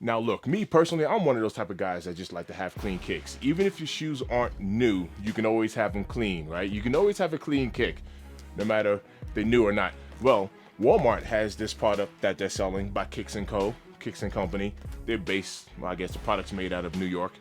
Now look, me personally, I'm one of those type of guys that just like to have clean kicks. Even if your shoes aren't new, you can always have them clean, right? You can always have a clean kick, no matter if they're new or not. Well, Walmart has this product that they're selling by Kicks & Co., Kicks & Company. They're based, well, I guess the product's made out of New York,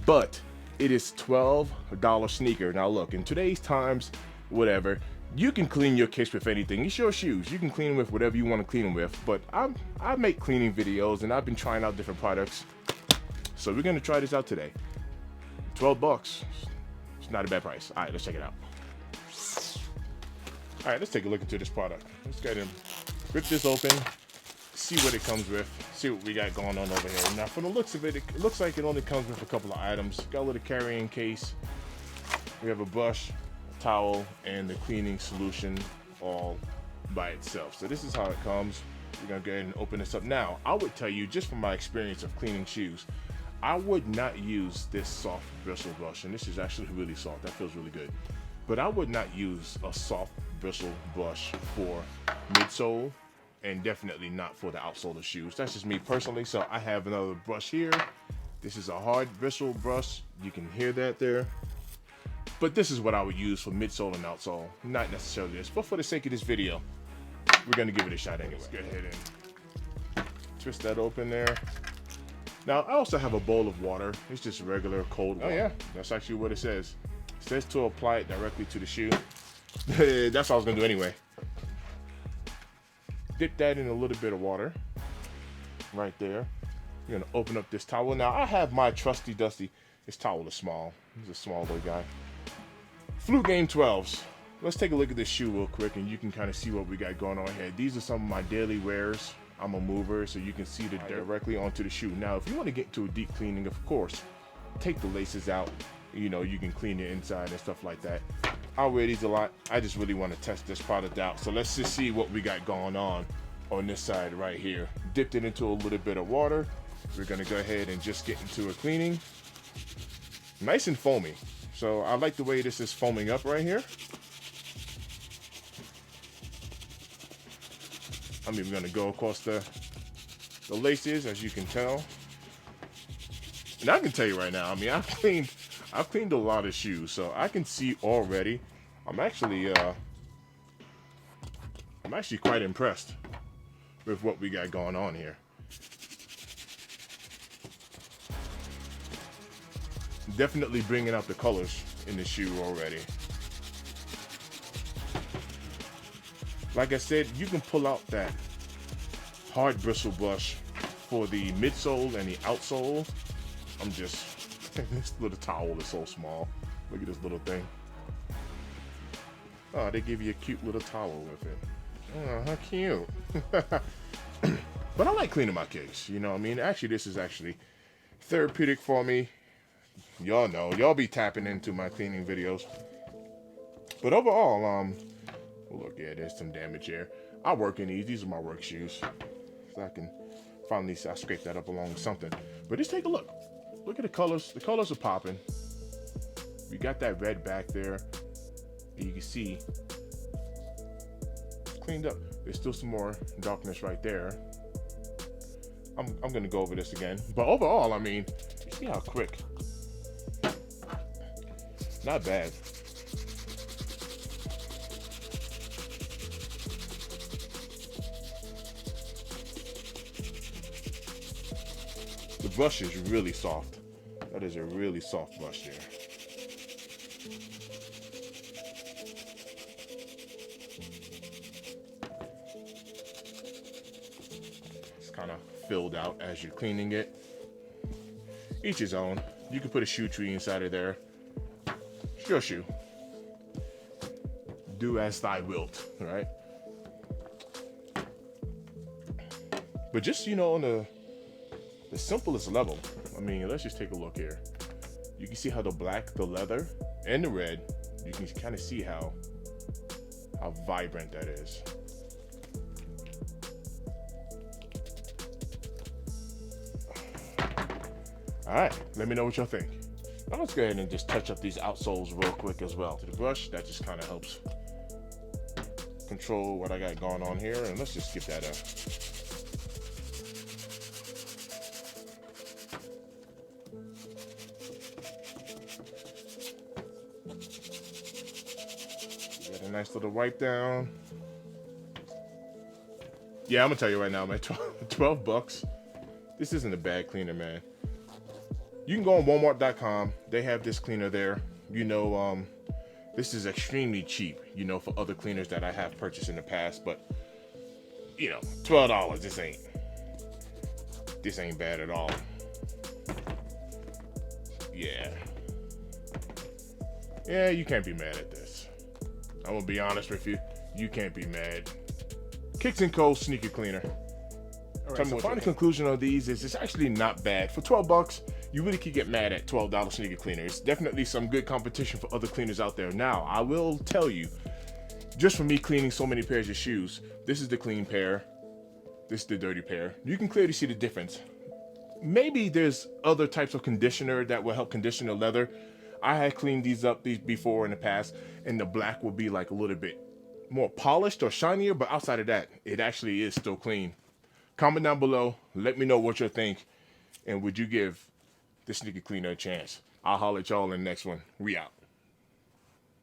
but it is $12 sneaker. Now look, in today's times, whatever, you can clean your kicks with anything. It's your shoes. You can clean them with whatever you want to clean them with. But I make cleaning videos and I've been trying out different products. So we're gonna try this out today. 12 bucks. It's not a bad price. All right, let's check it out. All right, let's take a look into this product. Let's go ahead and rip this open, see what it comes with, see what we got going on over here. Now, from the looks of it, it looks like it only comes with a couple of items. Got a little carrying case. We have a brush, towel, and the cleaning solution all by itself. So this is how it comes. We're gonna go ahead and open this up. Now, I would tell you, just from my experience of cleaning shoes, I would not use this soft bristle brush, and this is actually really soft. That feels really good. But I would not use a soft bristle brush for midsole, and definitely not for the outsole of shoes. That's just me personally. So I have another brush here. This is a hard bristle brush. You can hear that there. But this is what I would use for midsole and outsole, not necessarily this, but for the sake of this video, we're gonna give it a shot anyway. Let's go ahead and twist that open there. Now, I also have a bowl of water. It's just regular cold water. Oh yeah, that's actually what it says. It says to apply it directly to the shoe. That's what I was gonna do anyway. Dip that in a little bit of water, right there. You're gonna open up this towel. Now, I have my trusty dusty, this towel is small. He's a small little guy. Flute Game 12s. Let's take a look at this shoe real quick and you can kind of see what we got going on here. These are some of my daily wears. I'm a mover, so you can see the directly onto the shoe. Now, if you want to get into a deep cleaning, of course, take the laces out. You know, you can clean the inside and stuff like that. I wear these a lot. I just really want to test this product out. So let's just see what we got going on this side right here. Dipped it into a little bit of water. We're gonna go ahead and just get into a cleaning. Nice and foamy. So I like the way this is foaming up right here. I'm even gonna go across the laces, as you can tell. And I can tell you right now, I mean, I've cleaned a lot of shoes, so I can see already. I'm actually quite impressed with what we got going on here. Definitely bringing out the colors in the shoe already. Like I said, you can pull out that hard bristle brush for the midsole and the outsole. This little towel is so small. Look at this little thing. Oh, they give you a cute little towel with it. Oh, how cute. But I like cleaning my kicks, you know what I mean? Actually, this is actually therapeutic for me. Y'all know, y'all be tapping into my cleaning videos. But overall, look, yeah, there's some damage here. I work in these are my work shoes. So I can finally, I scrape that up along with something. But just take a look. Look at the colors are popping. We got that red back there. And you can see, it's cleaned up. There's still some more darkness right there. I'm gonna go over this again. But overall, I mean, you see how quick. Not bad. The brush is really soft. That is a really soft brush there. It's kind of filled out as you're cleaning it. Each his own. You can put a shoe tree inside of there. It's your shoe. Do as thy wilt, right? But just, you know, on the simplest level, I mean, let's just take a look here. You can see how the black, the leather, and the red, you can kind of see how vibrant that is. All right, let me know what y'all think. Now let's go ahead and just touch up these outsoles real quick as well. To the brush, that just kind of helps control what I got going on here. And let's just give that nice little wipe down. Yeah, I'm gonna tell you right now, man. 12 bucks. This isn't a bad cleaner, man. You can go on Walmart.com. They have this cleaner there. You know, this is extremely cheap, you know, for other cleaners that I have purchased in the past. But, you know, $12. This ain't bad at all. Yeah. Yeah, you can't be mad at this. I'm gonna be honest with you. You can't be mad. Kicks and Co's sneaker cleaner. All right, so final conclusion of these is it's actually not bad. For 12 bucks, you really could get mad at $12 sneaker cleaner. It's definitely some good competition for other cleaners out there. Now, I will tell you, just from me cleaning so many pairs of shoes, this is the clean pair. This is the dirty pair. You can clearly see the difference. Maybe there's other types of conditioner that will help condition the leather. I had cleaned these before in the past, and the black will be like a little bit more polished or shinier, but outside of that, it actually is still clean. Comment down below, let me know what you think, and would you give the sneaker cleaner a chance? I'll holler at y'all in the next one. We out.